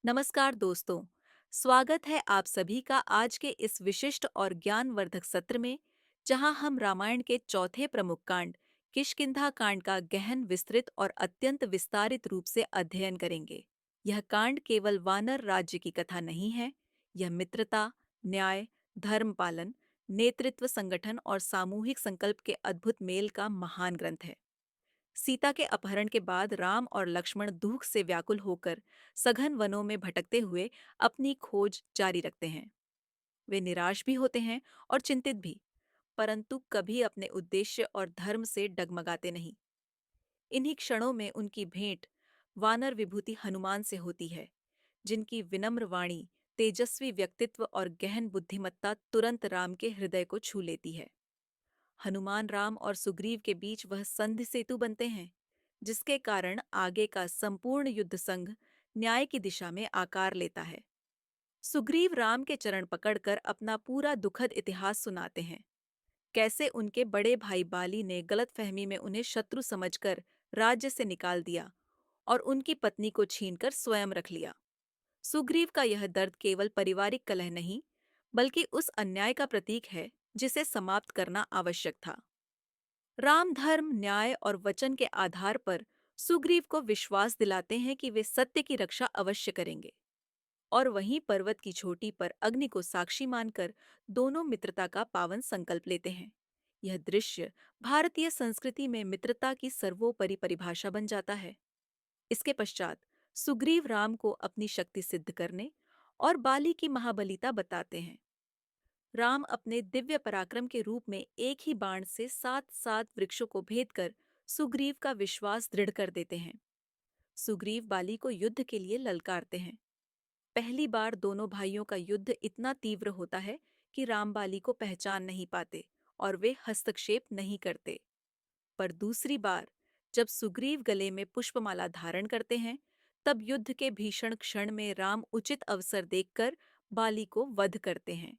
नमस्कार दोस्तों। स्वागत है आप सभी का आज के इस विशिष्ट और ज्ञानवर्धक सत्र में, जहां हम रामायण के चौथे प्रमुख कांड किष्किंधा कांड का गहन, विस्तृत और अत्यंत विस्तारित रूप से अध्ययन करेंगे। यह कांड केवल वानर राज्य की कथा नहीं है, यह मित्रता, न्याय, धर्म पालन, नेतृत्व, संगठन और सामूहिक संकल्प के अद्भुत मेल का महान ग्रंथ है। सीता के अपहरण के बाद राम और लक्ष्मण दुख से व्याकुल होकर सघन वनों में भटकते हुए अपनी खोज जारी रखते हैं। वे निराश भी होते हैं और चिंतित भी, परंतु कभी अपने उद्देश्य और धर्म से डगमगाते नहीं। इन्हीं क्षणों में उनकी भेंट वानर विभूति हनुमान से होती है, जिनकी विनम्र वाणी, तेजस्वी व्यक्तित्व और गहन बुद्धिमत्ता तुरंत राम के हृदय को छू लेती है। हनुमान राम और सुग्रीव के बीच वह संधि सेतु बनते हैं, जिसके कारण आगे का संपूर्ण युद्ध संघ न्याय की दिशा में आकार लेता है। सुग्रीव राम के चरण पकड़कर अपना पूरा दुखद इतिहास सुनाते हैं। कैसे उनके बड़े भाई बाली ने गलतफहमी में उन्हें शत्रु समझकर राज्य से निकाल दिया और उनकी पत्नी को छीनकर स्वयं रख लिया। सुग्रीव का यह दर्द केवल पारिवारिक कलह नहीं, बल्कि उस अन्याय का प्रतीक है जिसे समाप्त करना आवश्यक था। राम धर्म, न्याय और वचन के आधार पर सुग्रीव को विश्वास दिलाते हैं कि वे सत्य की रक्षा अवश्य करेंगे, और वहीं पर्वत की चोटी पर अग्नि को साक्षी मानकर दोनों मित्रता का पावन संकल्प लेते हैं। यह दृश्य भारतीय संस्कृति में मित्रता की सर्वोपरि परिभाषा बन जाता है। इसके पश्चात सुग्रीव राम को अपनी शक्ति सिद्ध करने और बाली की महाबलिता बताते हैं। राम अपने दिव्य पराक्रम के रूप में एक ही बाण से सात सात वृक्षों को भेद कर सुग्रीव का विश्वास दृढ़ कर देते हैं। सुग्रीव बाली को युद्ध के लिए ललकारते हैं। पहली बार दोनों भाइयों का युद्ध इतना तीव्र होता है कि राम बाली को पहचान नहीं पाते और वे हस्तक्षेप नहीं करते। पर दूसरी बार जब सुग्रीव गले में पुष्पमाला धारण करते हैं, तब युद्ध के भीषण क्षण में राम उचित अवसर देखकर बाली को वध करते हैं।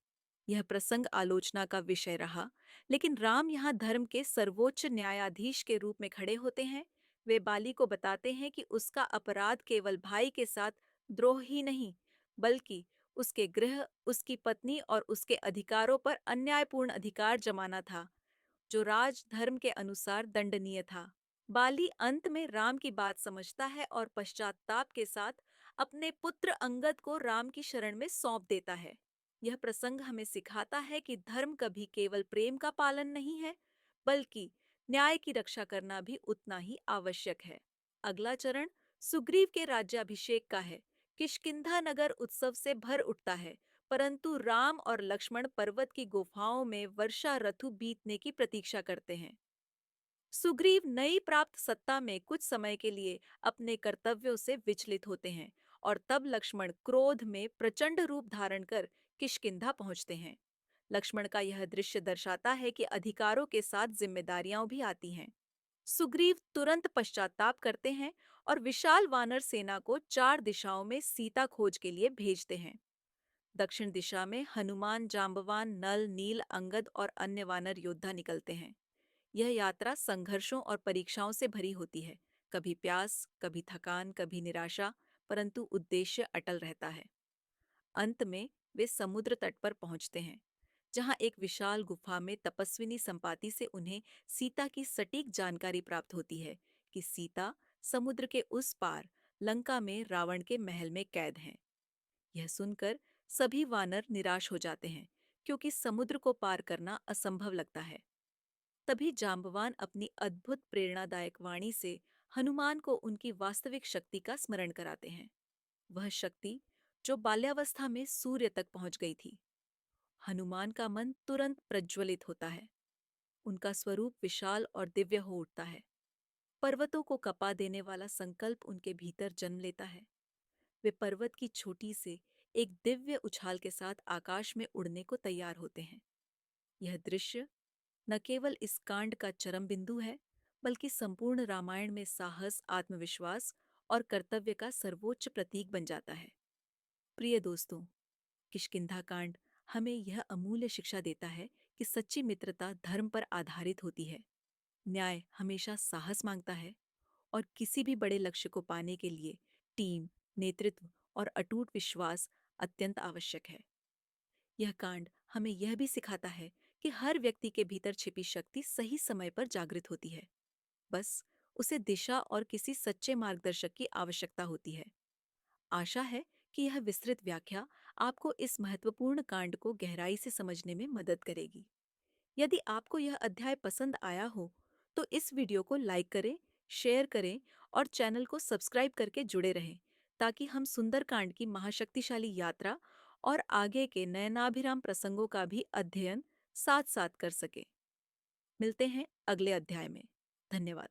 यह प्रसंग आलोचना का विषय रहा, लेकिन राम यहाँ धर्म के सर्वोच्च न्यायाधीश के रूप में खड़े होते हैं। वे बाली को बताते हैं कि उसका अपराध केवल भाई के साथ द्रोह ही नहीं, बल्कि उसके गृह, उसकी पत्नी और उसके अधिकारों पर अन्यायपूर्ण अधिकार जमाना था, जो राज धर्म के अनुसार दंडनीय था। बाली अंत में राम की बात समझता है और पश्चाताप के साथ अपने पुत्र अंगद को राम की शरण में सौंप देता है। यह प्रसंग हमें सिखाता है कि धर्म कभी केवल प्रेम का पालन नहीं है, बल्कि न्याय की रक्षा करना भी उतना ही आवश्यक है। अगला चरण सुग्रीव के राज्याभिषेक का है। किष्किंधा नगर उत्सव से भर उठता है, परंतु राम और लक्ष्मण पर्वत की गुफाओं में वर्षा ऋतु बीतने की प्रतीक्षा करते हैं। सुग्रीव नई प्राप्त सत्ता में कुछ समय के लिए अपने कर्तव्यों से विचलित होते हैं, और तब लक्ष्मण क्रोध में प्रचंड रूप धारण कर किष्किंधा पहुंचते हैं। लक्ष्मण का यह दृश्य दर्शाता है कि अधिकारों के साथ जिम्मेदारियां भी आती हैं। सुग्रीव तुरंत पश्चाताप करते हैं और विशाल वानर सेना को चार दिशाओं में सीता खोज के लिए भेजते हैं। दक्षिण दिशा में हनुमान, जांबवान, नल, नील, अंगद और अन्य वानर योद्धा निकलते हैं। यह यात्रा संघर्षों और परीक्षाओं से भरी होती है। कभी प्यास, कभी थकान, कभी निराशा, परंतु उद्देश्य अटल रहता है। अंत में वे समुद्र तट पर पहुंचते हैं, जहां एक विशाल गुफा में तपस्विनी संपाति से उन्हें सीता की सटीक जानकारी प्राप्त होती है कि सीता समुद्र के उस पार लंका में रावण के महल में कैद हैं। यह सुनकर सभी वानर निराश हो जाते हैं, क्योंकि समुद्र को पार करना असंभव लगता है। तभी जांबवान अपनी अद्भुत प्रेरणादायक वाणी से हनुमान को उनकी वास्तविक शक्ति का स्मरण कराते हैं। वह शक्ति जो बाल्यावस्था में सूर्य तक पहुंच गई थी। हनुमान का मन तुरंत प्रज्वलित होता है। उनका स्वरूप विशाल और दिव्य हो उठता है। पर्वतों को कपा देने वाला संकल्प उनके भीतर जन्म लेता है। वे पर्वत की चोटी से एक दिव्य उछाल के साथ आकाश में उड़ने को तैयार होते हैं। यह दृश्य न केवल इस कांड का चरम बिंदु है, बल्कि संपूर्ण रामायण में साहस, आत्मविश्वास और कर्तव्य का सर्वोच्च प्रतीक बन जाता है। प्रिय दोस्तों, किष्किंधा कांड हमें यह अमूल्य शिक्षा देता है कि सच्ची मित्रता धर्म पर आधारित होती है। न्याय हमेशा साहस मांगता है, और किसी भी बड़े लक्ष्य को पाने के लिए टीम, नेतृत्व और अटूट विश्वास अत्यंत आवश्यक है। यह कांड हमें यह भी सिखाता है कि हर व्यक्ति के भीतर छिपी शक्ति सही समय पर जागृत होती है। बस उसे दिशा और किसी सच्चे मार्गदर्शक की आवश्यकता होती है। आशा है कि यह विस्तृत व्याख्या आपको इस महत्वपूर्ण कांड को गहराई से समझने में मदद करेगी। यदि आपको यह अध्याय पसंद आया हो, तो इस वीडियो को लाइक करें, शेयर करें और चैनल को सब्सक्राइब करके जुड़े रहें, ताकि हम सुंदरकांड की महाशक्तिशाली यात्रा और आगे के नयनाभिराम प्रसंगों का भी अध्ययन साथ-साथ कर सकें। मिलते हैं अगले अध्याय में। धन्यवाद।